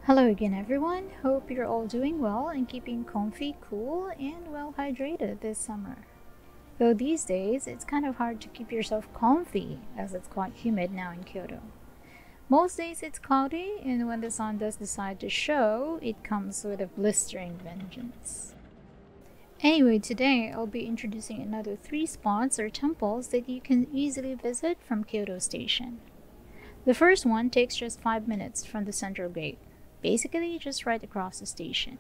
Hello again, everyone. Hope you're all doing well and keeping comfy, cool, and well hydrated this summer. Though these days, it's kind of hard to keep yourself comfy as it's quite humid now in Kyoto. Most days it's cloudy, and when the sun does decide to show, it comes with a blistering vengeance. Anyway, today I'll be introducing another 3 spots or temples that you can easily visit from Kyoto Station. The first one takes just 5 minutes from the central gate, basically just right across the station.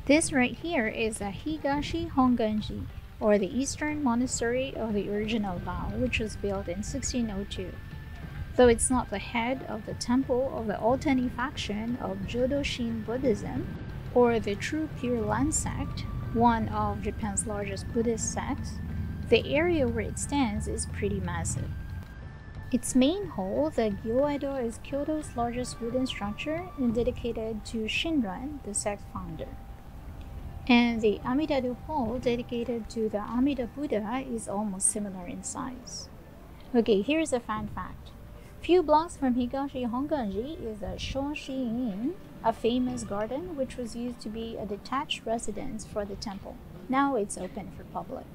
This right here is a Higashi-Honganji, or the Eastern Monastery of the original vow, which was built in 1602. Though it's not the head of the temple of the Otani faction of Jodoshin Buddhism, or the True Pure Land sect, one of Japan's largest Buddhist sects, the area where it stands is pretty massive. Its main hall, the Gyoedo, is Kyoto's largest wooden structure and dedicated to Shinran, the sect founder. And the Amida-do Hall, dedicated to the Amida Buddha, is almost similar in size. Okay, here's a fun fact. Few blocks from Higashi-Honganji is the Shoshi-in, a famous garden which was used to be a detached residence for the temple. Now it's open for public.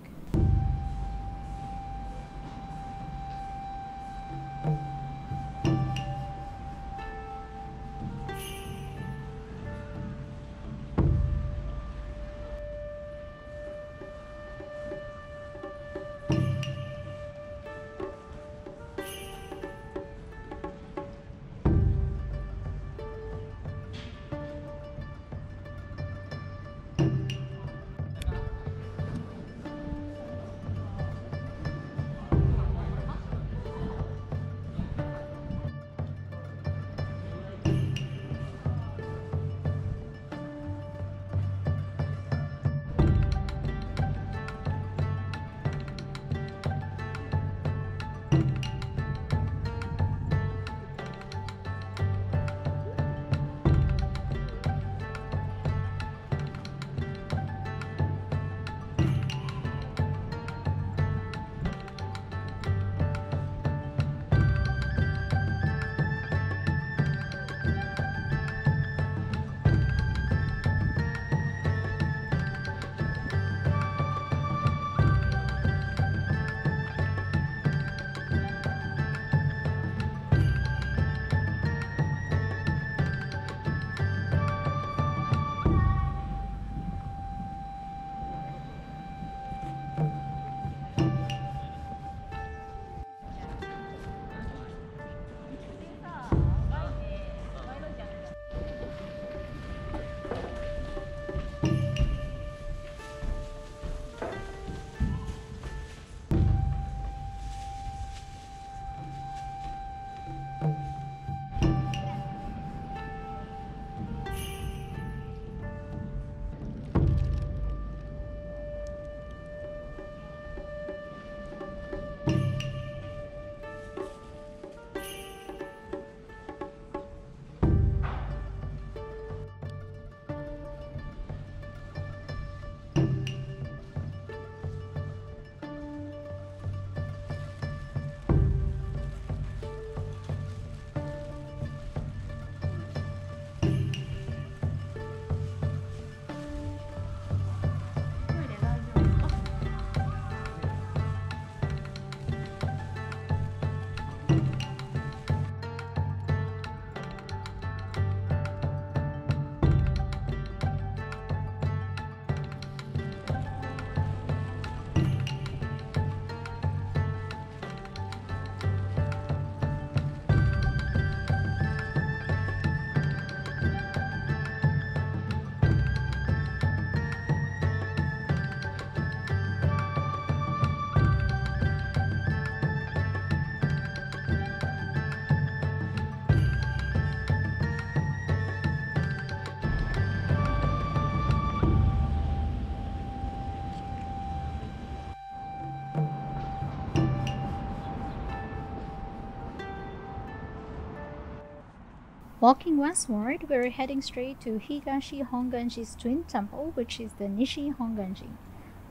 Walking westward, we're heading straight to Higashi-Honganji's twin temple, which is the Nishi-Honganji,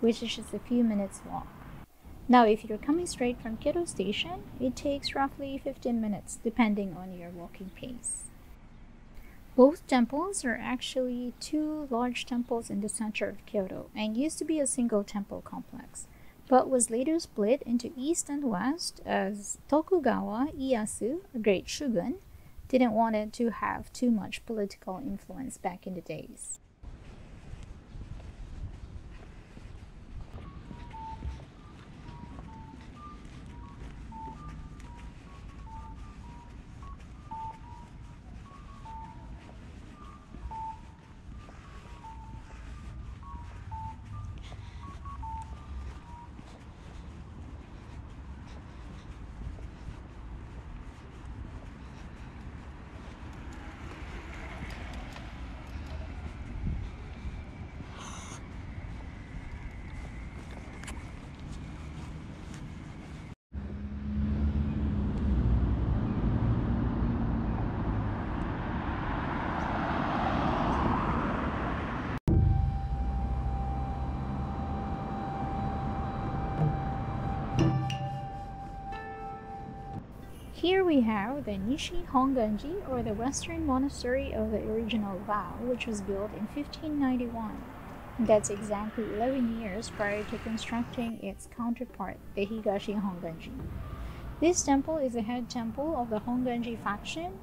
which is just a few minutes walk. Now, if you're coming straight from Kyoto Station, it takes roughly 15 minutes, depending on your walking pace. Both temples are actually two large temples in the center of Kyoto and used to be a single temple complex, but was later split into east and west as Tokugawa Ieyasu, a great shogun, didn't want it to have too much political influence back in the days. Here we have the Nishi-Hongaji, or the Western Monastery of the original vow, which was built in 1591. That's exactly 11 years prior to constructing its counterpart, the Higashi-Honganji. This temple is the head temple of the Honganji faction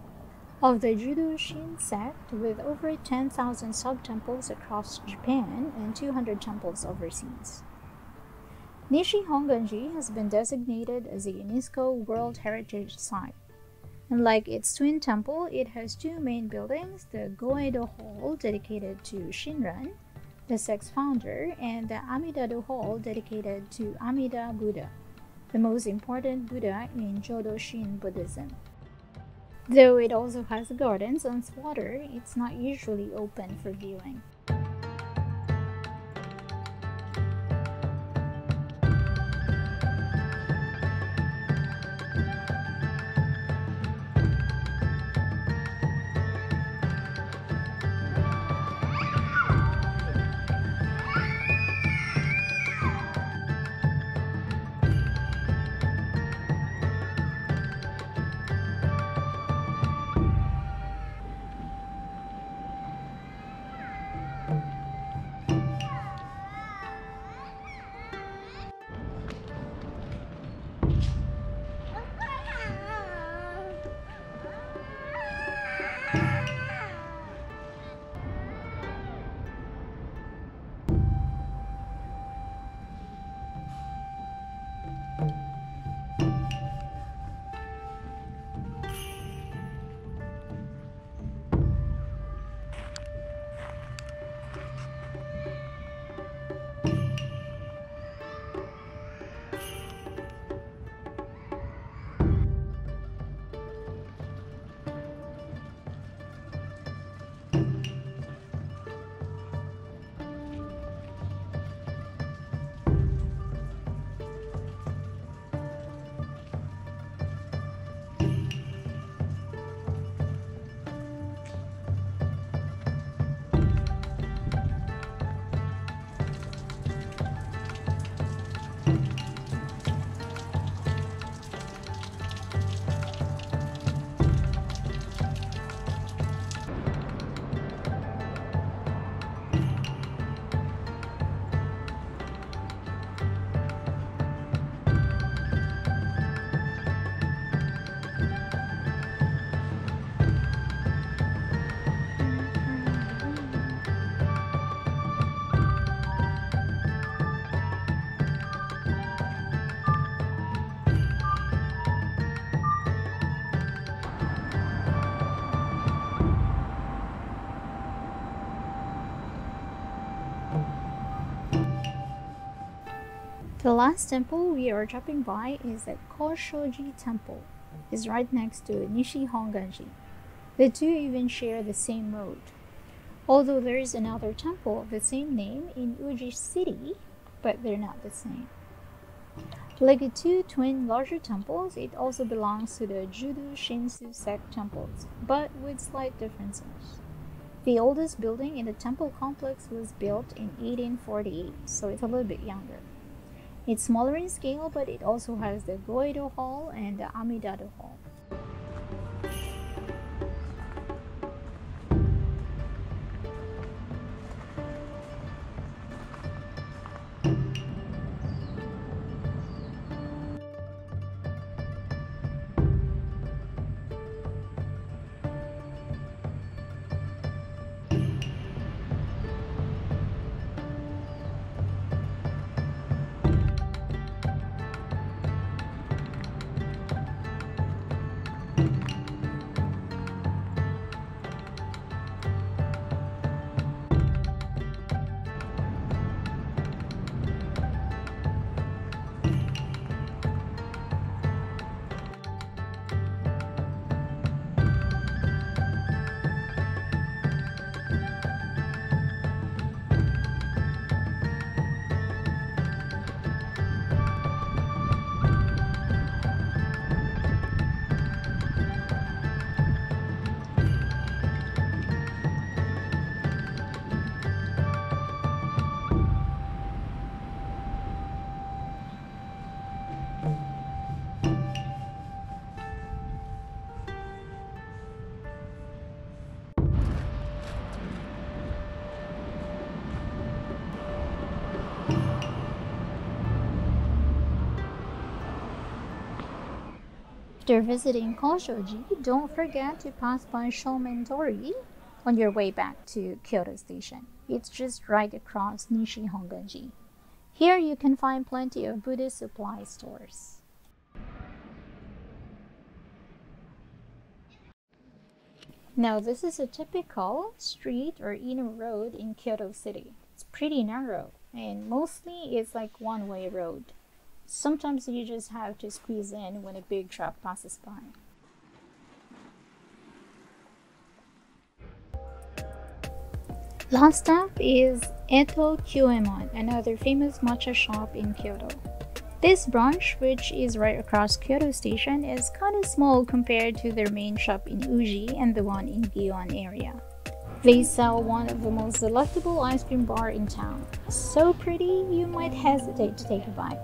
of the Judo-Shin sect, with over 10,000 sub-temples across Japan and 200 temples overseas. Nishi-Honganji has been designated as a Unesco World Heritage Site. Unlike its twin temple, it has two main buildings, the Goedo Hall dedicated to Shinran, the sect's founder, and the Amida-do Hall dedicated to Amida Buddha, the most important Buddha in Jodo-Shin Buddhism. Though it also has gardens and water, it's not usually open for viewing. The last temple we are dropping by is the Koshoji Temple. It's right next to Nishi-Hongaji. The two even share the same road. Although there is another temple of the same name in Uji City, but they're not the same. Like the two twin larger temples, it also belongs to the Judo Shinsu sect temples, but with slight differences. The oldest building in the temple complex was built in 1848, so it's a little bit younger. It's smaller in scale, but it also has the Goedo Hall and the Amida-do Hall. After visiting Koshoji, don't forget to pass by Shomen-tori on your way back to Kyoto Station. It's just right across Nishi-Hongaji. Here you can find plenty of Buddhist supply stores. Now this is a typical street or inner road in Kyoto City. It's pretty narrow and mostly it's like one-way road. Sometimes you just have to squeeze in when a big truck passes by. Last stop is Itoh-Kyuemon, another famous matcha shop in Kyoto. This branch, which is right across Kyoto Station, is kind of small compared to their main shop in Uji and the one in Gion area. They sell one of the most delectable ice cream bar in town. So pretty, you might hesitate to take a bite.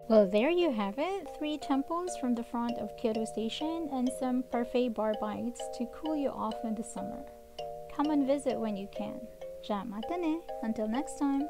Well, there you have it, 3 temples from the front of Kyoto Station and some Parfait bar bites to cool you off in the summer. Come and visit when you can. じゃあまたね. Until next time.